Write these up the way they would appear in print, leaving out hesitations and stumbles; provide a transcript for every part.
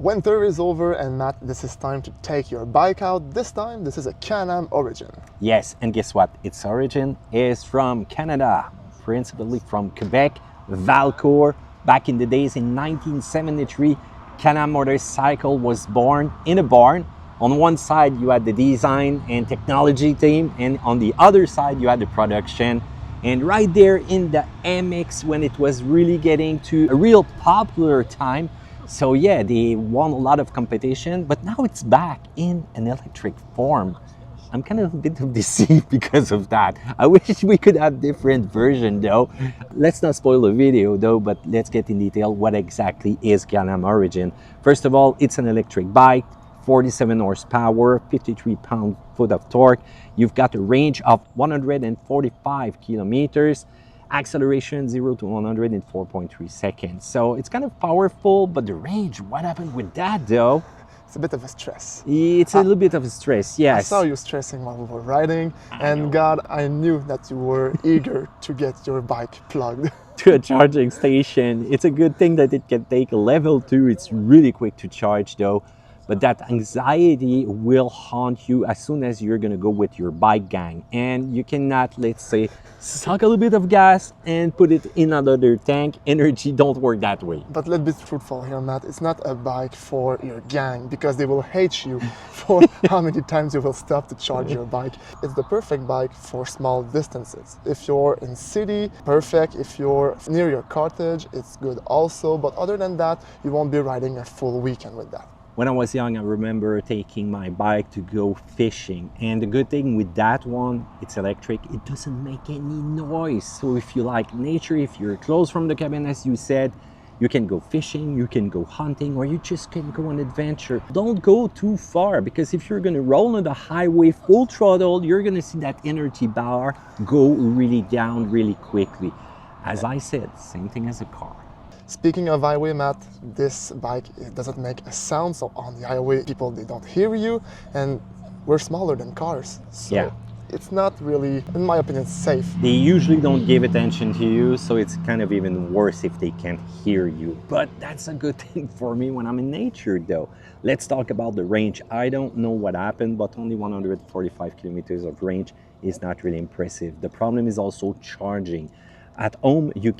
Winter is over, and Matt, this is time to take your bike out. This time, this is a Can-Am Origin. Yes, and guess what? Its origin is from Canada, principally from Quebec, Valcourt. Back in the days in 1973, Can-Am motorcycle was born in a barn. On one side, you had the design and technology team, and on the other side, you had the production. And right there in the MX, when it was really getting to a real popular time, so yeah, they won a lot of competition, but now it's back in an electric form. I'm kind of a bit deceived because of that. I wish we could have different version though. Let's not spoil the video though, but let's get in detail what exactly is Can-Am Origin. First of all, it's an electric bike, 47 horsepower, 53 pound-foot of torque. You've got a range of 145 kilometers. Acceleration 0 to 100 in 4.3 seconds. So it's kind of powerful, but the range, what happened with that though? It's a bit of a stress. It's a little bit of a stress, yes. I saw you stressing while we were riding, and God, I knew that you were eager to get your bike plugged. To a charging station. It's a good thing that it can take a level 2. It's really quick to charge though. But that anxiety will haunt you as soon as you're gonna go with your bike gang. And you cannot, let's say, suck a little bit of gas and put it in another tank. Energy don't work that way. But let's be truthful here, Matt. It's not a bike for your gang, because they will hate you for how many times you will stop to charge your bike. It's the perfect bike for small distances. If you're in city, perfect. If you're near your cottage, it's good also. But other than that, you won't be riding a full weekend with that. When I was young, I remember taking my bike to go fishing. And the good thing with that one, it's electric, it doesn't make any noise. So if you like nature, if you're close from the cabin, as you said, you can go fishing, you can go hunting, or you just can go on adventure. Don't go too far, because if you're gonna roll on the highway full throttle, you're gonna see that energy bar go really down really quickly. As I said, same thing as a car. Speaking of highway, Matt, this bike, it doesn't make a sound, so on the highway, people, they don't hear you, and we're smaller than cars. So yeah. It's not really, in my opinion, safe. They usually don't give attention to you, so it's kind of even worse if they can't hear you. But that's a good thing for me when I'm in nature though. Let's talk about the range. I don't know what happened, but only 145 kilometers of range is not really impressive. The problem is also charging. At home, you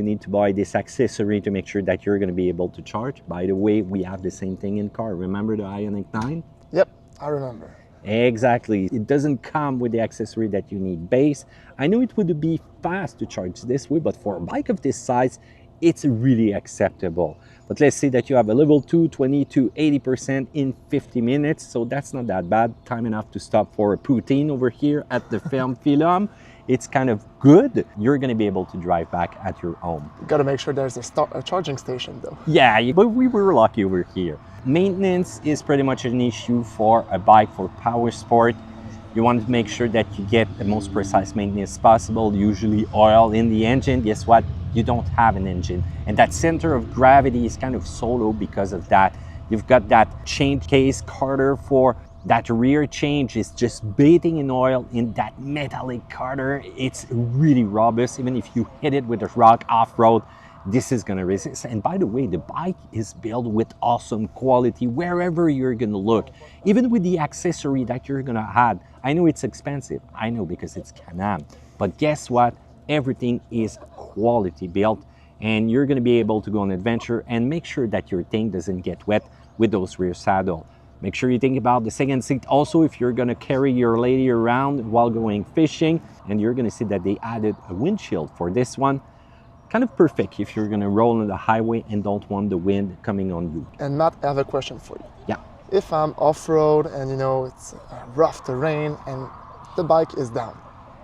need to buy this accessory to make sure that you're going to be able to charge. By the way, we have the same thing in car. Remember the Ioniq 9? Yep, I remember. Exactly. It doesn't come with the accessory that you need base. I know it would be fast to charge this way, but for a bike of this size, it's really acceptable. But let's say that you have a level 2, 20 to 80% in 50 minutes. So that's not that bad. Time enough to stop for a poutine over here at the Ferme Philom. It's kind of good. You're going to be able to drive back at your home. You got to make sure there's a charging station though. Yeah, but we were lucky over here. Maintenance is pretty much an issue for a bike for power sport. You want to make sure that you get the most precise maintenance possible, usually oil in the engine. Guess what? You don't have an engine. And that center of gravity is kind of solo because of that. You've got that chain case carter for that rear change is just bathing in oil in that metallic carter. It's really robust. Even if you hit it with a rock off-road, this is gonna resist. And by the way, the bike is built with awesome quality wherever you're gonna look. Even with the accessory that you're gonna add. I know it's expensive, I know, because it's Can-Am. But guess what? Everything is quality built, and you're gonna be able to go on adventure and make sure that your thing doesn't get wet with those rear saddle. Make sure you think about the second seat also if you're gonna carry your lady around while going fishing, and you're gonna see that they added a windshield for this one. Kind of perfect if you're gonna roll on the highway and don't want the wind coming on you. And Matt, I have a question for you. Yeah. If I'm off-road and it's rough terrain and the bike is down,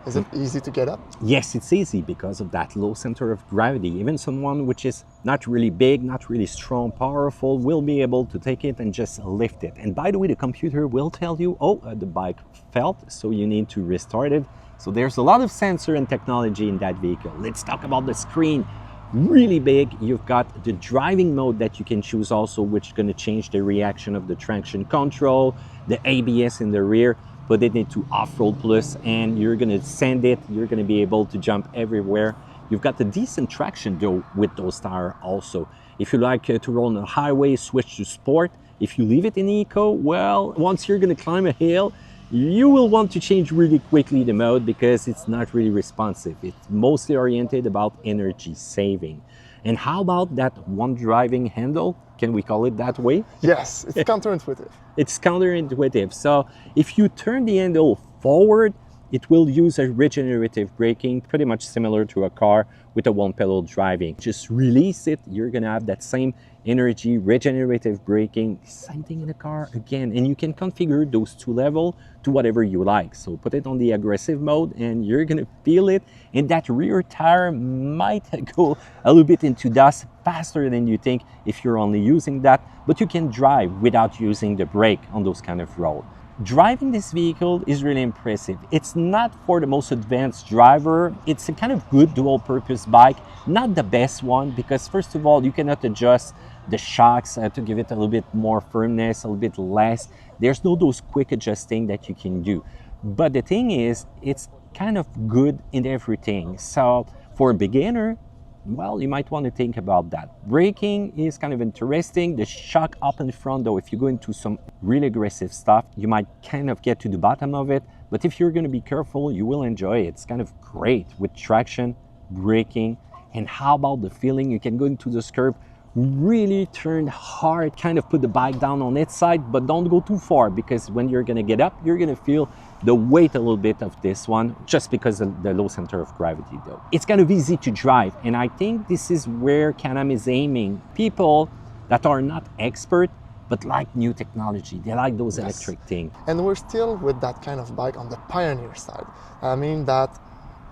is it easy to get up? Yes, it's easy because of that low center of gravity. Even someone which is not really big, not really strong, powerful, will be able to take it and just lift it. And by the way, the computer will tell you, the bike felt, so you need to restart it. So there's a lot of sensor and technology in that vehicle. Let's talk about the screen. Really big. You've got the driving mode that you can choose also, which is going to change the reaction of the traction control, the ABS in the rear. Put it into off-road plus, and you're going to send it. You're going to be able to jump everywhere. You've got a decent traction though with those tires also. If you like to roll on the highway, switch to sport. If you leave it in eco, well, once you're gonna climb a hill, you will want to change really quickly the mode because it's not really responsive. It's mostly oriented about energy saving. And how about that one driving handle? Can we call it that way? Yes, it's counterintuitive. It's counterintuitive. So if you turn the handle forward, it will use a regenerative braking, pretty much similar to a car with a one pedal driving. Just release it, you're gonna have that same energy, regenerative braking, same thing in a car again. And you can configure those two levels to whatever you like. So put it on the aggressive mode and you're gonna feel it. And that rear tire might go a little bit into dust faster than you think if you're only using that, but you can drive without using the brake on those kind of roads. Driving this vehicle is really impressive. It's not for the most advanced driver. It's a kind of good dual purpose bike, not the best one because first of all, you cannot adjust the shocks to give it a little bit more firmness, a little bit less. There's no those quick adjusting that you can do. But the thing is, it's kind of good in everything. So for a beginner, well, you might want to think about that. Braking is kind of interesting. The shock up in front, though, if you go into some really aggressive stuff, you might kind of get to the bottom of it. But if you're going to be careful, you will enjoy it. It's kind of great with traction, braking, and how about the feeling? You can go into the curb, really turn hard, kind of put the bike down on its side, but don't go too far because when you're going to get up, you're going to feel the weight a little bit of this one just because of the low center of gravity though. It's kind of easy to drive and I think this is where Can-Am is aiming. People that are not expert but like new technology, they like those electric things. And we're still with that kind of bike on the pioneer side. I mean that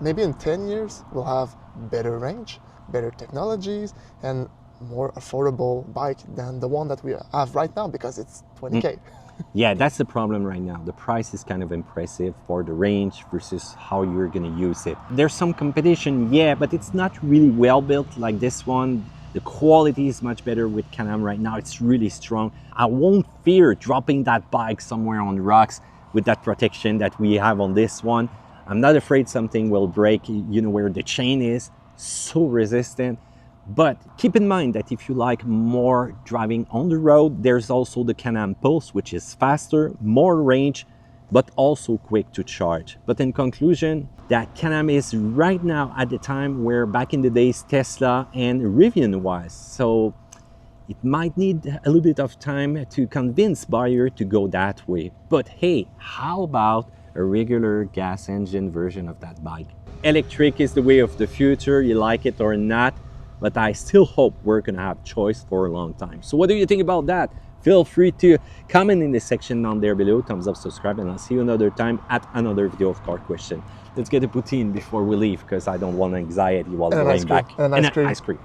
maybe in 10 years we'll have better range, better technologies and more affordable bike than the one that we have right now because it's 20K. Yeah, that's the problem right now. The price is kind of impressive for the range versus how you're going to use it. There's some competition, yeah, but it's not really well built like this one. The quality is much better with Can-Am right now. It's really strong. I won't fear dropping that bike somewhere on rocks with that protection that we have on this one. I'm not afraid something will break, you know, where the chain is, so resistant. But keep in mind that if you like more driving on the road, there's also the Can-Am Pulse, which is faster, more range, but also quick to charge. But in conclusion, that Can-Am is right now at the time where back in the days Tesla and Rivian was. So it might need a little bit of time to convince buyer to go that way. But hey, how about a regular gas engine version of that bike? Electric is the way of the future, you like it or not. But I still hope we're gonna have choice for a long time. So what do you think about that? Feel free to comment in the section down there below, thumbs up, subscribe, and I'll see you another time at another video of Car Question. Let's get a poutine before we leave because I don't want anxiety while going back. And an ice cream. Ice cream.